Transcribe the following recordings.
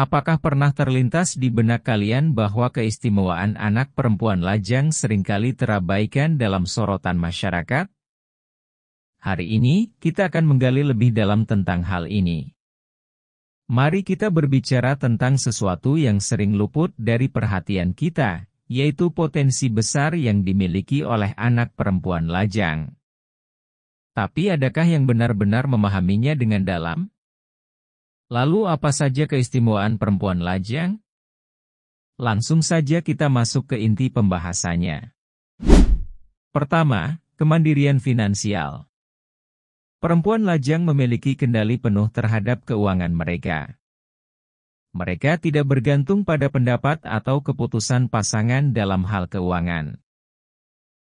Apakah pernah terlintas di benak kalian bahwa keistimewaan anak perempuan lajang seringkali terabaikan dalam sorotan masyarakat? Hari ini, kita akan menggali lebih dalam tentang hal ini. Mari kita berbicara tentang sesuatu yang sering luput dari perhatian kita, yaitu potensi besar yang dimiliki oleh anak perempuan lajang. Tapi adakah yang benar-benar memahaminya dengan dalam? Lalu apa saja keistimewaan perempuan lajang? Langsung saja kita masuk ke inti pembahasannya. Pertama, kemandirian finansial. Perempuan lajang memiliki kendali penuh terhadap keuangan mereka. Mereka tidak bergantung pada pendapat atau keputusan pasangan dalam hal keuangan.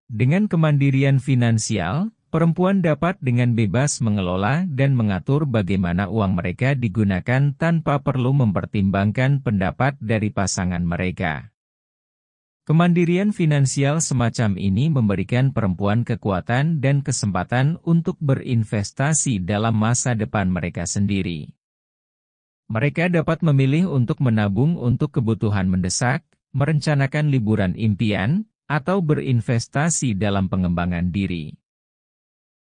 Dengan kemandirian finansial, perempuan dapat dengan bebas mengelola dan mengatur bagaimana uang mereka digunakan tanpa perlu mempertimbangkan pendapat dari pasangan mereka. Kemandirian finansial semacam ini memberikan perempuan kekuatan dan kesempatan untuk berinvestasi dalam masa depan mereka sendiri. Mereka dapat memilih untuk menabung untuk kebutuhan mendesak, merencanakan liburan impian, atau berinvestasi dalam pengembangan diri.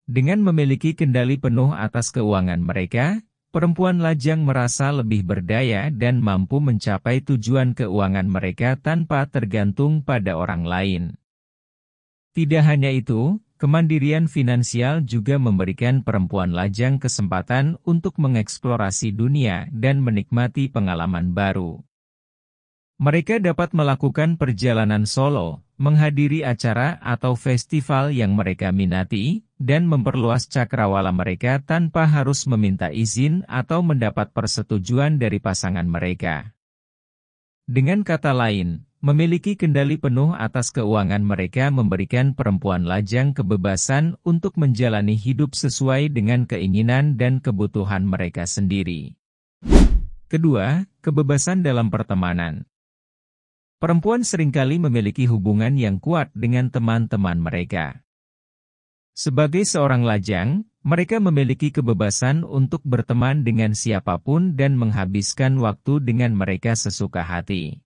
Dengan memiliki kendali penuh atas keuangan mereka, perempuan lajang merasa lebih berdaya dan mampu mencapai tujuan keuangan mereka tanpa tergantung pada orang lain. Tidak hanya itu, kemandirian finansial juga memberikan perempuan lajang kesempatan untuk mengeksplorasi dunia dan menikmati pengalaman baru. Mereka dapat melakukan perjalanan solo, menghadiri acara atau festival yang mereka minati, dan memperluas cakrawala mereka tanpa harus meminta izin atau mendapat persetujuan dari pasangan mereka. Dengan kata lain, memiliki kendali penuh atas keuangan mereka memberikan perempuan lajang kebebasan untuk menjalani hidup sesuai dengan keinginan dan kebutuhan mereka sendiri. Kedua, kebebasan dalam pertemanan. Perempuan seringkali memiliki hubungan yang kuat dengan teman-teman mereka. Sebagai seorang lajang, mereka memiliki kebebasan untuk berteman dengan siapapun dan menghabiskan waktu dengan mereka sesuka hati.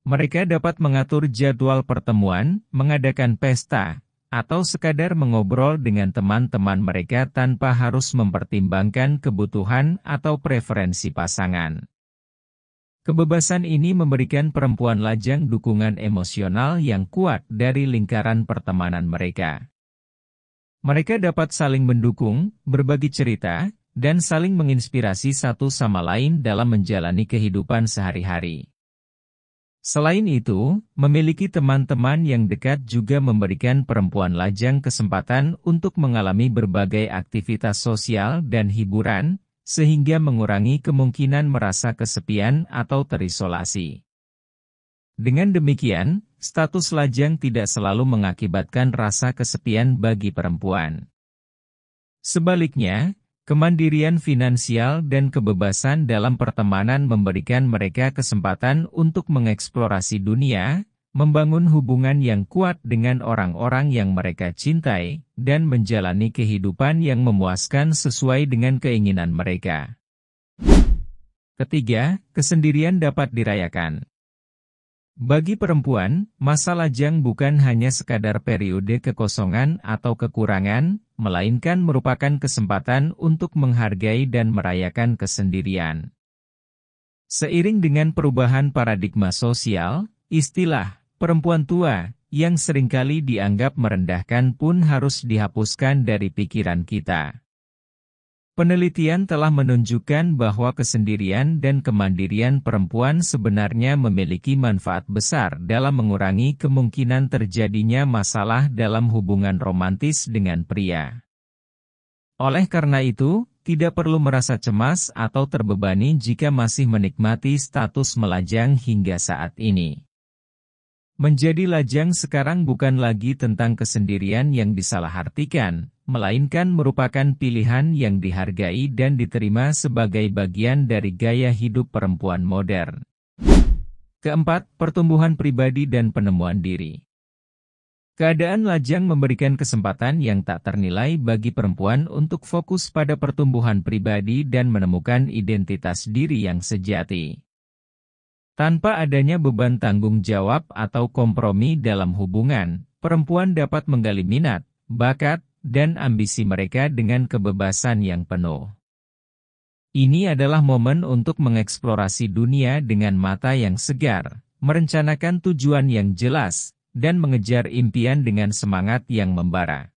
Mereka dapat mengatur jadwal pertemuan, mengadakan pesta, atau sekadar mengobrol dengan teman-teman mereka tanpa harus mempertimbangkan kebutuhan atau preferensi pasangan. Kebebasan ini memberikan perempuan lajang dukungan emosional yang kuat dari lingkaran pertemanan mereka. Mereka dapat saling mendukung, berbagi cerita, dan saling menginspirasi satu sama lain dalam menjalani kehidupan sehari-hari. Selain itu, memiliki teman-teman yang dekat juga memberikan perempuan lajang kesempatan untuk mengalami berbagai aktivitas sosial dan hiburan, sehingga mengurangi kemungkinan merasa kesepian atau terisolasi. Dengan demikian, status lajang tidak selalu mengakibatkan rasa kesepian bagi perempuan. Sebaliknya, kemandirian finansial dan kebebasan dalam pertemanan memberikan mereka kesempatan untuk mengeksplorasi dunia, membangun hubungan yang kuat dengan orang-orang yang mereka cintai, dan menjalani kehidupan yang memuaskan sesuai dengan keinginan mereka. Ketiga, kesendirian dapat dirayakan. Bagi perempuan, masa lajang bukan hanya sekadar periode kekosongan atau kekurangan, melainkan merupakan kesempatan untuk menghargai dan merayakan kesendirian. Seiring dengan perubahan paradigma sosial, istilah perempuan tua, yang seringkali dianggap merendahkan pun harus dihapuskan dari pikiran kita. Penelitian telah menunjukkan bahwa kesendirian dan kemandirian perempuan sebenarnya memiliki manfaat besar dalam mengurangi kemungkinan terjadinya masalah dalam hubungan romantis dengan pria. Oleh karena itu, tidak perlu merasa cemas atau terbebani jika masih menikmati status melajang hingga saat ini. Menjadi lajang sekarang bukan lagi tentang kesendirian yang disalahartikan, melainkan merupakan pilihan yang dihargai dan diterima sebagai bagian dari gaya hidup perempuan modern. Keempat, pertumbuhan pribadi dan penemuan diri. Keadaan lajang memberikan kesempatan yang tak ternilai bagi perempuan untuk fokus pada pertumbuhan pribadi dan menemukan identitas diri yang sejati. Tanpa adanya beban tanggung jawab atau kompromi dalam hubungan, perempuan dapat menggali minat, bakat, dan ambisi mereka dengan kebebasan yang penuh. Ini adalah momen untuk mengeksplorasi dunia dengan mata yang segar, merencanakan tujuan yang jelas, dan mengejar impian dengan semangat yang membara.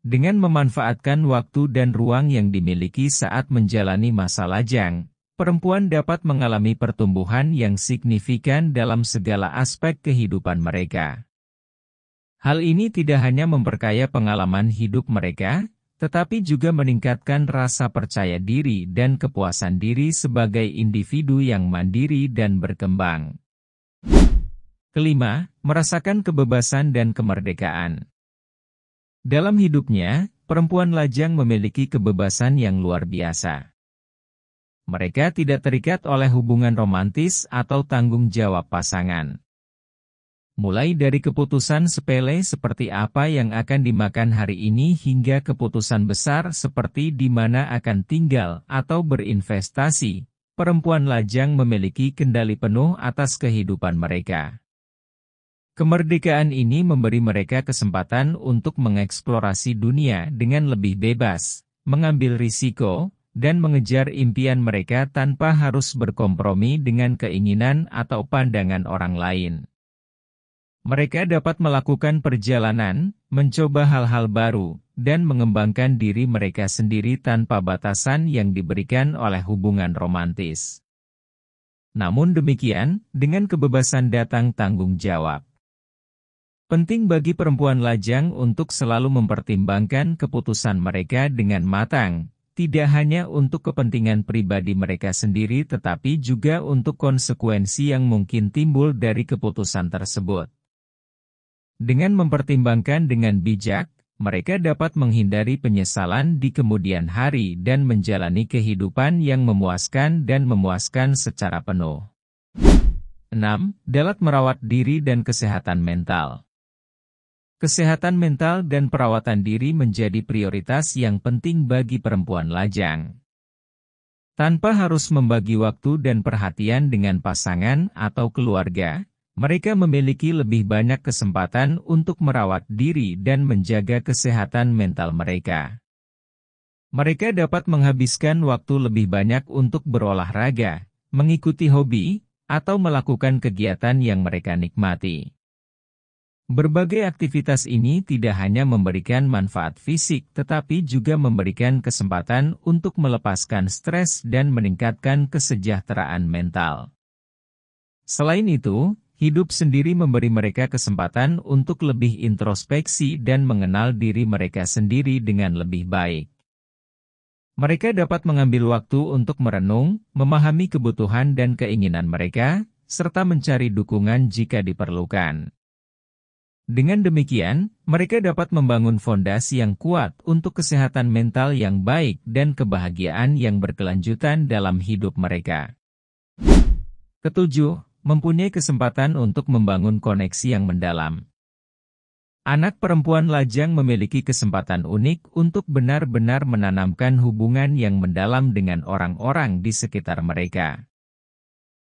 Dengan memanfaatkan waktu dan ruang yang dimiliki saat menjalani masa lajang, perempuan dapat mengalami pertumbuhan yang signifikan dalam segala aspek kehidupan mereka. Hal ini tidak hanya memperkaya pengalaman hidup mereka, tetapi juga meningkatkan rasa percaya diri dan kepuasan diri sebagai individu yang mandiri dan berkembang. Kelima, merasakan kebebasan dan kemerdekaan. Dalam hidupnya, perempuan lajang memiliki kebebasan yang luar biasa. Mereka tidak terikat oleh hubungan romantis atau tanggung jawab pasangan. Mulai dari keputusan sepele seperti apa yang akan dimakan hari ini hingga keputusan besar seperti di mana akan tinggal atau berinvestasi, perempuan lajang memiliki kendali penuh atas kehidupan mereka. Kemerdekaan ini memberi mereka kesempatan untuk mengeksplorasi dunia dengan lebih bebas, mengambil risiko, dan mengejar impian mereka tanpa harus berkompromi dengan keinginan atau pandangan orang lain. Mereka dapat melakukan perjalanan, mencoba hal-hal baru, dan mengembangkan diri mereka sendiri tanpa batasan yang diberikan oleh hubungan romantis. Namun demikian, dengan kebebasan datang tanggung jawab. Penting bagi perempuan lajang untuk selalu mempertimbangkan keputusan mereka dengan matang, tidak hanya untuk kepentingan pribadi mereka sendiri tetapi juga untuk konsekuensi yang mungkin timbul dari keputusan tersebut. Dengan mempertimbangkan dengan bijak, mereka dapat menghindari penyesalan di kemudian hari dan menjalani kehidupan yang memuaskan dan memuaskan secara penuh. 6. Dalam merawat diri dan kesehatan mental. Kesehatan mental dan perawatan diri menjadi prioritas yang penting bagi perempuan lajang. Tanpa harus membagi waktu dan perhatian dengan pasangan atau keluarga, mereka memiliki lebih banyak kesempatan untuk merawat diri dan menjaga kesehatan mental mereka. Mereka dapat menghabiskan waktu lebih banyak untuk berolahraga, mengikuti hobi, atau melakukan kegiatan yang mereka nikmati. Berbagai aktivitas ini tidak hanya memberikan manfaat fisik tetapi juga memberikan kesempatan untuk melepaskan stres dan meningkatkan kesejahteraan mental. Selain itu, hidup sendiri memberi mereka kesempatan untuk lebih introspeksi dan mengenal diri mereka sendiri dengan lebih baik. Mereka dapat mengambil waktu untuk merenung, memahami kebutuhan dan keinginan mereka, serta mencari dukungan jika diperlukan. Dengan demikian, mereka dapat membangun fondasi yang kuat untuk kesehatan mental yang baik dan kebahagiaan yang berkelanjutan dalam hidup mereka. Ketujuh, mempunyai kesempatan untuk membangun koneksi yang mendalam. Anak perempuan lajang memiliki kesempatan unik untuk benar-benar menanamkan hubungan yang mendalam dengan orang-orang di sekitar mereka.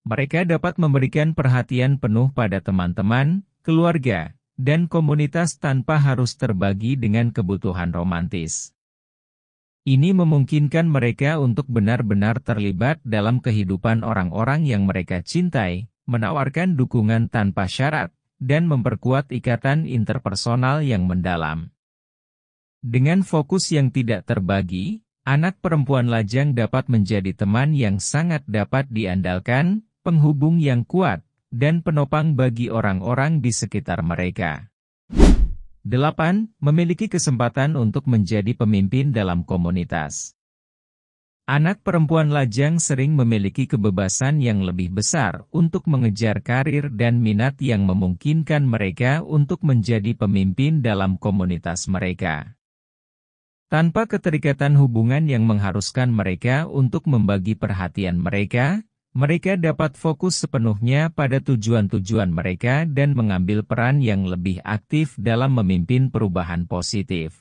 Mereka dapat memberikan perhatian penuh pada teman-teman, keluarga, dan komunitas tanpa harus terbagi dengan kebutuhan romantis. Ini memungkinkan mereka untuk benar-benar terlibat dalam kehidupan orang-orang yang mereka cintai, menawarkan dukungan tanpa syarat, dan memperkuat ikatan interpersonal yang mendalam. Dengan fokus yang tidak terbagi, anak perempuan lajang dapat menjadi teman yang sangat dapat diandalkan, penghubung yang kuat, dan penopang bagi orang-orang di sekitar mereka. 8. Memiliki kesempatan untuk menjadi pemimpin dalam komunitas. Anak perempuan lajang sering memiliki kebebasan yang lebih besar untuk mengejar karir dan minat yang memungkinkan mereka untuk menjadi pemimpin dalam komunitas mereka. Tanpa keterikatan hubungan yang mengharuskan mereka untuk membagi perhatian mereka, Mereka dapat fokus sepenuhnya pada tujuan-tujuan mereka dan mengambil peran yang lebih aktif dalam memimpin perubahan positif.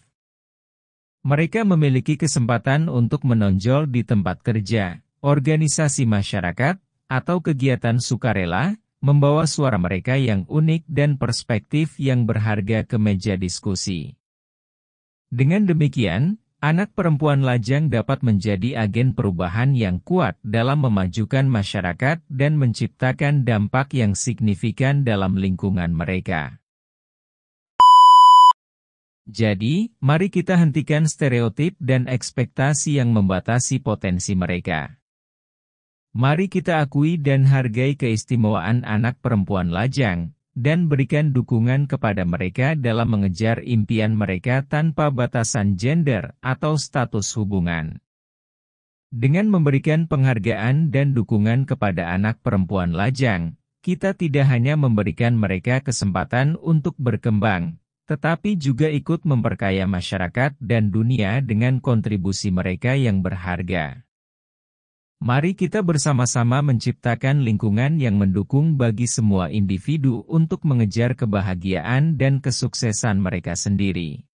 Mereka memiliki kesempatan untuk menonjol di tempat kerja, organisasi masyarakat, atau kegiatan sukarela, membawa suara mereka yang unik dan perspektif yang berharga ke meja diskusi. Dengan demikian, anak perempuan lajang dapat menjadi agen perubahan yang kuat dalam memajukan masyarakat dan menciptakan dampak yang signifikan dalam lingkungan mereka. Jadi, mari kita hentikan stereotip dan ekspektasi yang membatasi potensi mereka. Mari kita akui dan hargai keistimewaan anak perempuan lajang, dan berikan dukungan kepada mereka dalam mengejar impian mereka tanpa batasan gender atau status hubungan. Dengan memberikan penghargaan dan dukungan kepada anak perempuan lajang, kita tidak hanya memberikan mereka kesempatan untuk berkembang, tetapi juga ikut memperkaya masyarakat dan dunia dengan kontribusi mereka yang berharga. Mari kita bersama-sama menciptakan lingkungan yang mendukung bagi semua individu untuk mengejar kebahagiaan dan kesuksesan mereka sendiri.